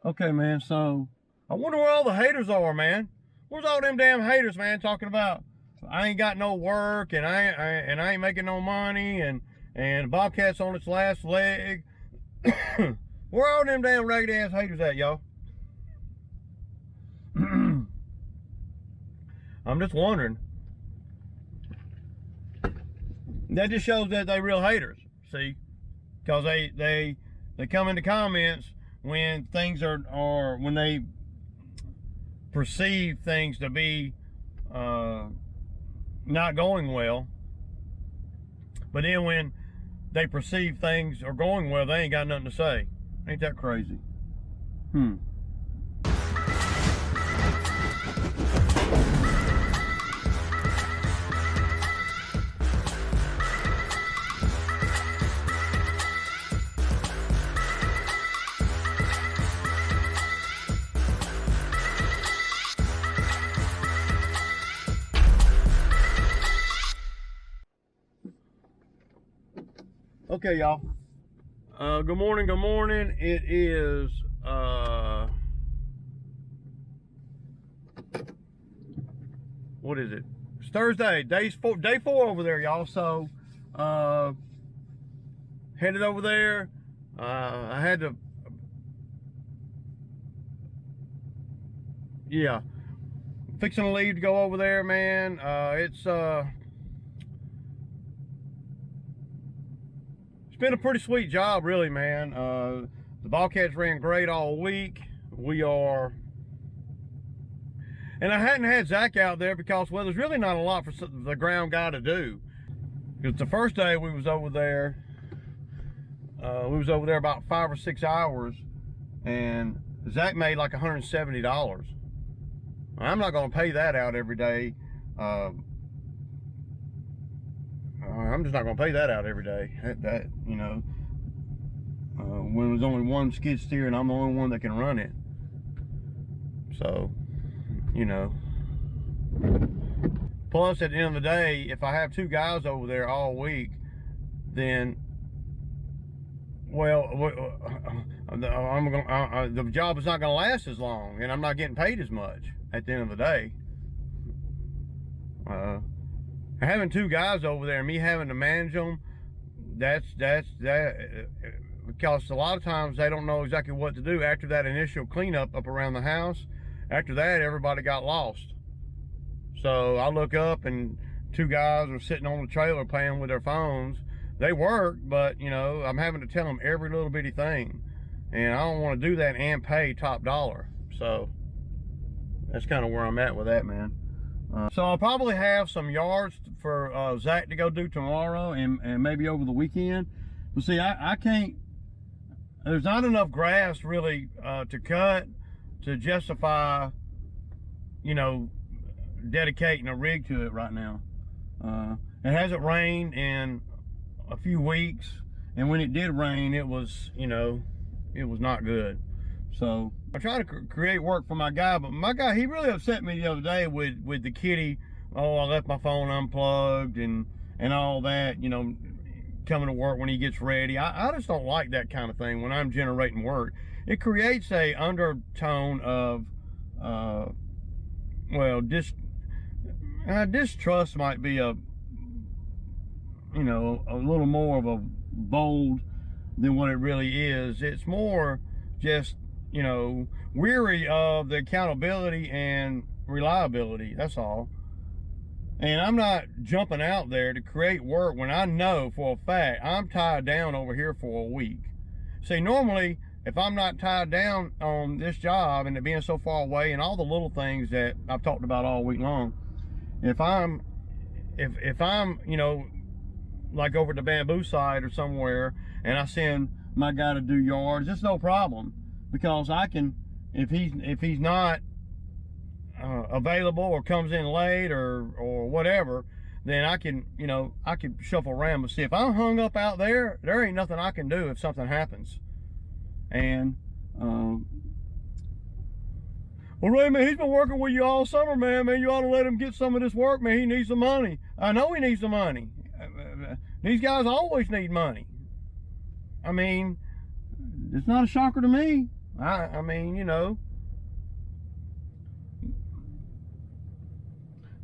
Okay, man, so I wonder where all the haters are, man. Where's all them damn haters, man, talking about I ain't got no work and I ain't making no money and Bobcat's on its last leg. Where all them damn ragged ass haters at, y'all? I'm just wondering. That just shows that they real haters, see? Because they come into comments when things are when they perceive things to be not going well, but then when they perceive things are going well, they ain't got nothing to say. Ain't that crazy? Okay, y'all. Good morning, good morning. It is what is it? It's Thursday, day four over there, y'all. So headed over there. I had to fixing to leave to go over there, man. It's been a pretty sweet job, really, man. The Bobcats ran great all week. And I hadn't had Zach out there because, well, there's really not a lot for the ground guy to do. Because the first day we was over there about 5 or 6 hours, and Zach made like $170. I'm not going to pay that out every day. I'm just not going to pay that out every day. That you know, when there's only one skid steer and I'm the only one that can run it. So, you know. Plus, at the end of the day, if I have 2 guys over there all week, then, well, the job is not going to last as long, and I'm not getting paid as much at the end of the day. Having 2 guys over there and me having to manage them, that's because a lot of times they don't know exactly what to do after that initial cleanup up around the house. After that, everybody got lost. So I look up and 2 guys are sitting on the trailer playing with their phones. They work, but you know, I'm having to tell them every little bitty thing, and I don't want to do that and pay top dollar. So that's kind of where I'm at with that, man. So I'll probably have some yards for Zach to go do tomorrow and maybe over the weekend. But see, I can't, there's not enough grass really to cut to justify, you know, dedicating a rig to it right now. It hasn't rained in a few weeks, and when it did rain, it was, you know, it was not good. So I try to create work for my guy, but my guy, he really upset me the other day with the kitty. Oh, I left my phone unplugged and all that, you know, coming to work when he gets ready. I just don't like that kind of thing when I'm generating work. It creates a undertone of, well, distrust might be a, you know, a little more of a bold than what it really is. It's more just, you know, weary of the accountability and reliability. That's all. And I'm not jumping out there to create work when I know for a fact I'm tied down over here for a week. See, normally, if I'm not tied down on this job and it being so far away and all the little things that I've talked about all week long, if I'm, you know, like over at the bamboo side or somewhere, and I send my guy to do yards, it's no problem. Because I can, if he's not available or comes in late or whatever, then I can, you know, I can shuffle around. But see, if I'm hung up out there, there ain't nothing I can do if something happens. And well, Ray, man, he's been working with you all summer, man. Man, you ought to let him get some of this work, man. He needs the money. I know he needs the money. These guys always need money. I mean, it's not a shocker to me. I mean, you know,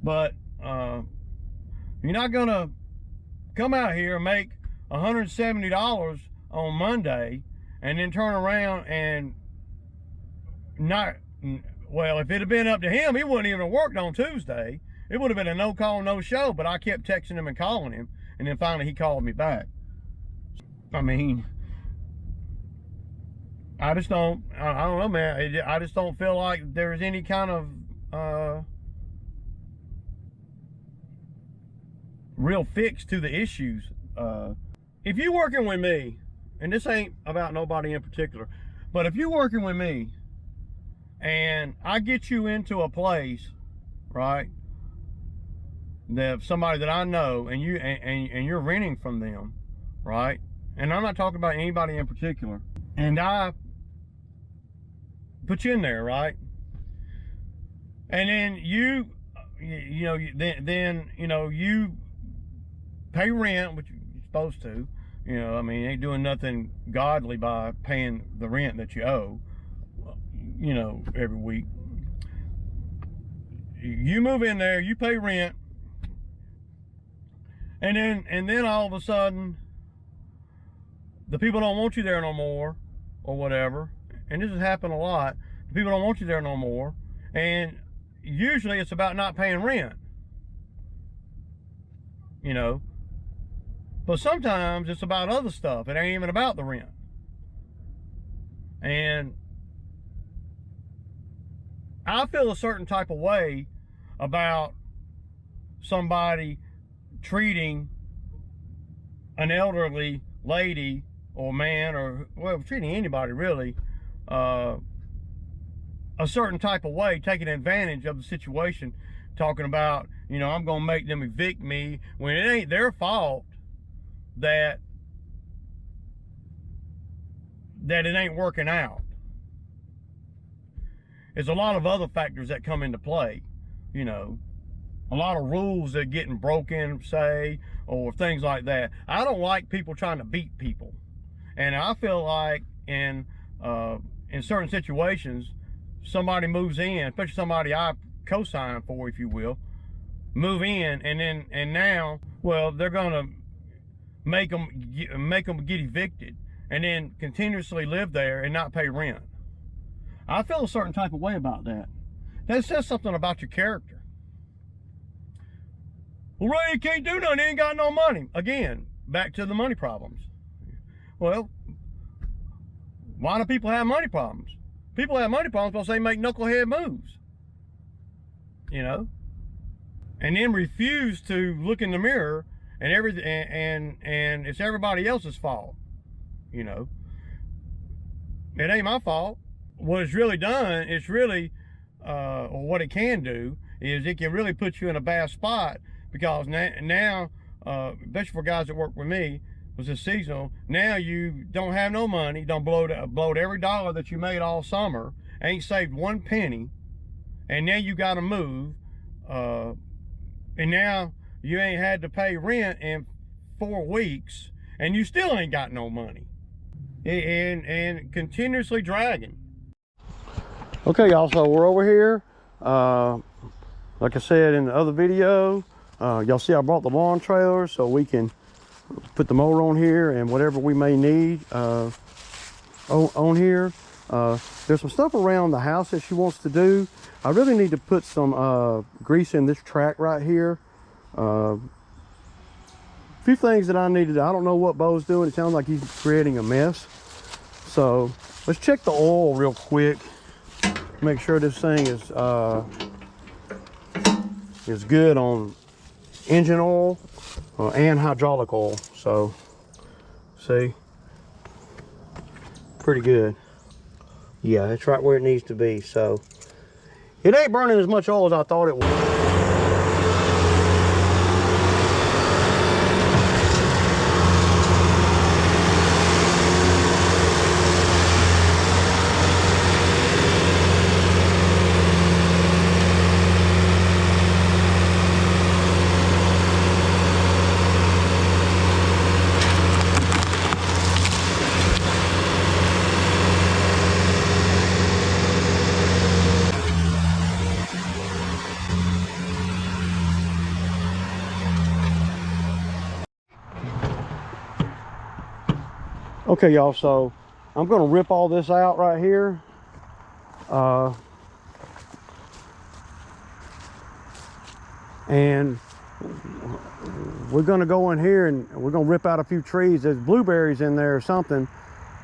but you're not gonna come out here and make $170 on Monday and then turn around and not, well, if it had been up to him, he wouldn't even have worked on Tuesday. It would have been a no call, no show, but I kept texting him and calling him, and then finally he called me back. I mean, I just don't, I don't know, man. I just don't feel like there's any kind of real fix to the issues. If you're working with me, and this ain't about nobody in particular, but if you're working with me and I get you into a place, right, that somebody that I know, and you and you're renting from them, right, and I'm not talking about anybody in particular, and I put you in there, right, and then you know, then you know, you pay rent, which you're supposed to. You know, I mean, ain't doing nothing godly by paying the rent that you owe, you know, every week. You move in there, you pay rent, and then all of a sudden, the people don't want you there no more, or whatever. And this has happened a lot. The people don't want you there no more, and usually it's about not paying rent. You know. But sometimes it's about other stuff. It ain't even about the rent. And I feel a certain type of way about somebody treating an elderly lady or man, or, well, treating anybody really, a certain type of way, taking advantage of the situation, talking about, you know, I'm going to make them evict me when it ain't their fault that it ain't working out. There's a lot of other factors that come into play, you know, a lot of rules that are getting broken, say, or things like that. I don't like people trying to beat people, and I feel like in certain situations, somebody moves in, especially somebody I co-sign for, if you will, move in, and now, well, they're gonna make them get evicted, and then continuously live there and not pay rent. I feel a certain type of way about that. That says something about your character. Well, Ray, you can't do nothing, he ain't got no money. Again, back to the money problems. Well, why do people have money problems? People have money problems because they make knucklehead moves, you know, and then refuse to look in the mirror and everything, and it's everybody else's fault, you know. It ain't my fault. What it's really done, it's really, or what it can do, is it can really put you in a bad spot, because now, especially for guys that work with me, was this seasonal, now you don't have no money, don't blowed every dollar that you made all summer, ain't saved one penny, and now you gotta move, and now you ain't had to pay rent in 4 weeks, and you still ain't got no money. And continuously dragging. Okay, y'all, so we're over here. Like I said in the other video, y'all see I brought the lawn trailer so we can put the mower on here and whatever we may need on here. There's some stuff around the house that she wants to do. I really need to put some grease in this track right here. A few things that I needed. I don't know what Bo's doing. It sounds like he's creating a mess. So let's check the oil real quick. Make sure this thing is good on engine oil and hydraulic oil. So see, pretty good. Yeah, it's right where it needs to be. So it ain't burning as much oil as I thought it would. Okay, y'all, so I'm gonna rip all this out right here. And we're gonna go in here and we're gonna rip out a few trees. There's blueberries in there or something,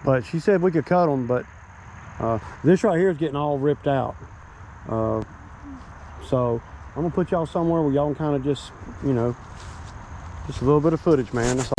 but she said we could cut them, but this right here is getting all ripped out. So I'm gonna put y'all somewhere where y'all can kind of just, you know, just a little bit of footage, man. That's all.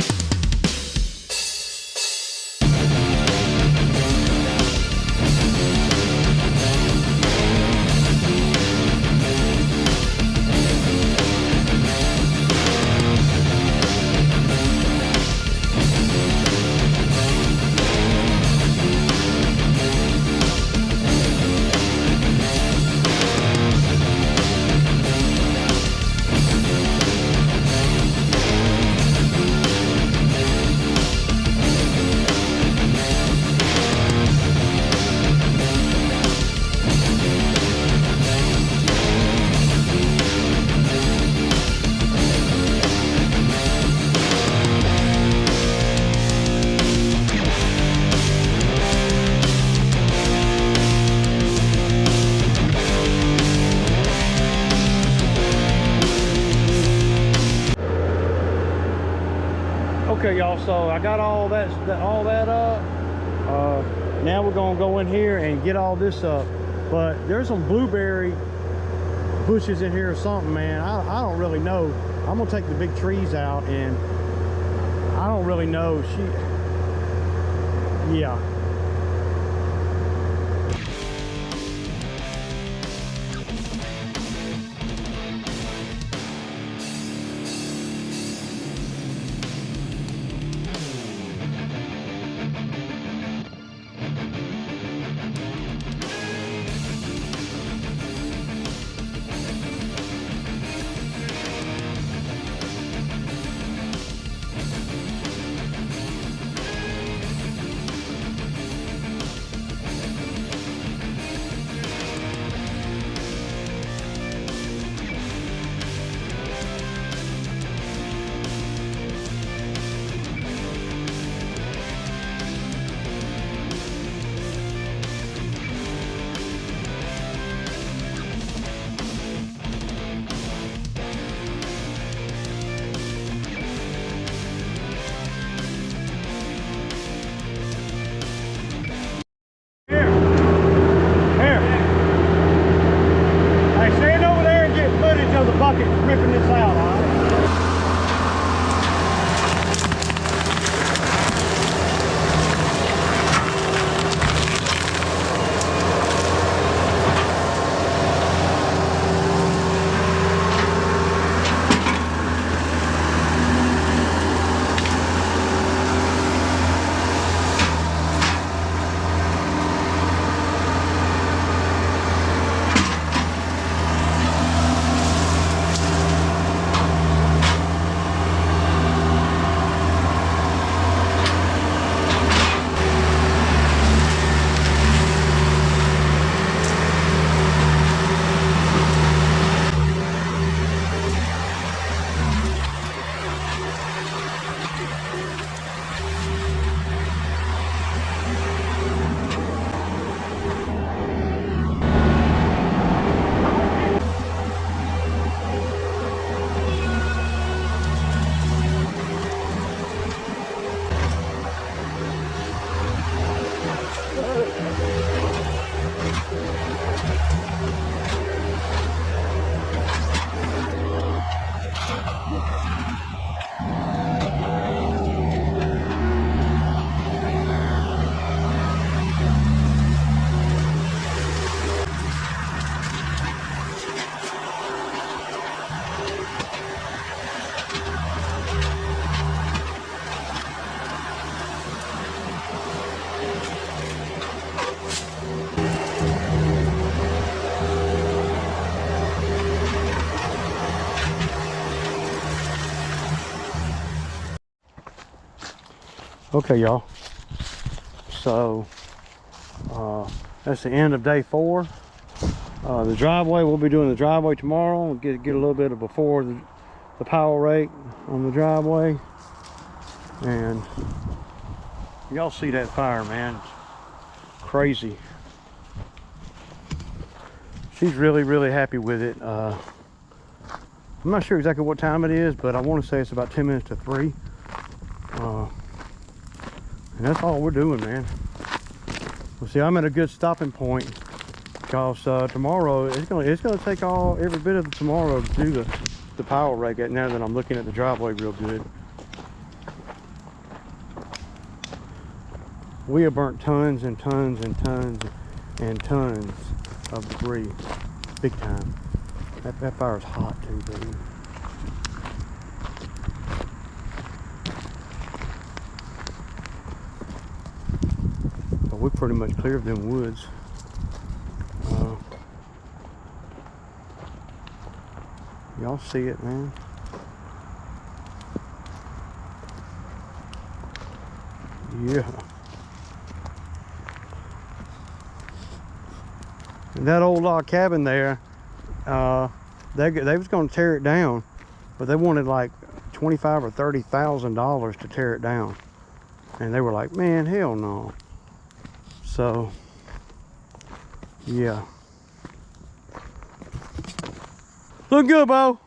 Okay, y'all, so I got all that up. Now we're gonna go in here and get all this up, but there's some blueberry bushes in here or something, man. I don't really know. I'm gonna take the big trees out, and I don't really know. Yeah. Bucket ripping this out, all right? Okay, y'all, so that's the end of day 4. The driveway, we'll be doing the driveway tomorrow. We'll get a little bit of before the power rake on the driveway, and Y'all see that fire, man? It's crazy. She's really, really happy with it. I'm not sure exactly what time it is, but I want to say it's about 10 minutes to 3. And that's all we're doing, man. Well, see, I'm at a good stopping point because tomorrow it's gonna take every bit of tomorrow to do the power rake. Now that I'm looking at the driveway real good, we have burnt tons and tons and tons and tons of debris, big time. That fire's hot too, baby. But we pretty much cleared them woods. Y'all see it, man? Yeah. And that old log cabin there, they was going to tear it down, but they wanted like $25,000 or $30,000 to tear it down, and they were like, man, hell no. So yeah, look good, Bo.